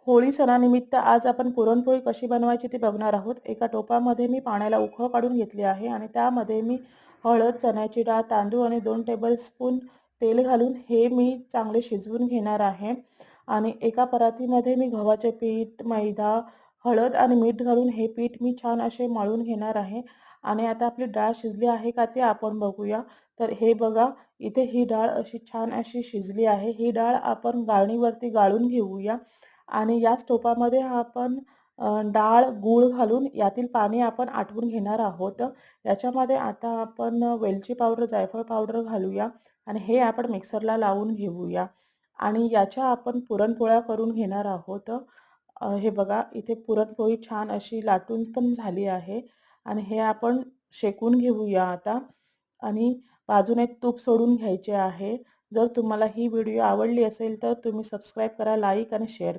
होळी सणानिमित्त आज आपण पुरणपोळी कशी बनवायची ते बघणार आहोत। एका टोपामध्ये मी पाण्याला उकळ काढून घेतली आहे आणि त्यामध्ये मी हळद, चण्याची डाळ, तांदूळ आणि 2 टेबलस्पून तेल घालून हे मी चांगले शिजवून घेणार आहे। आणि एका परातीमध्ये मी गव्हाचे पीठ, मैदा, हळद आणि मीठ घालून हे पीठ मी छान असे मळून घेणार आहे। आणि आता आपली डाळ शिजली आहे का ते आपण बघूया। तर हे बघा, इथे ही डाळ अशी छान अशी शिजली आहे। ही डाळ आपण गाळणीवरती गाळून घेऊया आणि याच टोपामध्ये आपण डाळ, गूळ घालून यातील पाणी आपण आटवून घेणार आहोत। याच्यामध्ये आता आपण वेलची पावडर, जायफळ पावडर घालूया आणि हे आपण मिक्सरला लावून घेऊया आणि याच्या आपण पुरणपोळ्या करून घेणार आहोत। हे बघा, इथे पुरणपोळी छान अशी लाटून पण झाली आहे आणि हे आपण शेकून घेऊया आता आणि बाजूने तूप सोडून घ्यायचे आहे। जर तुम्हाला ही व्हिडिओ आवडली असेल तर तुम्ही सबस्क्राईब करा, लाईक आणि शेअर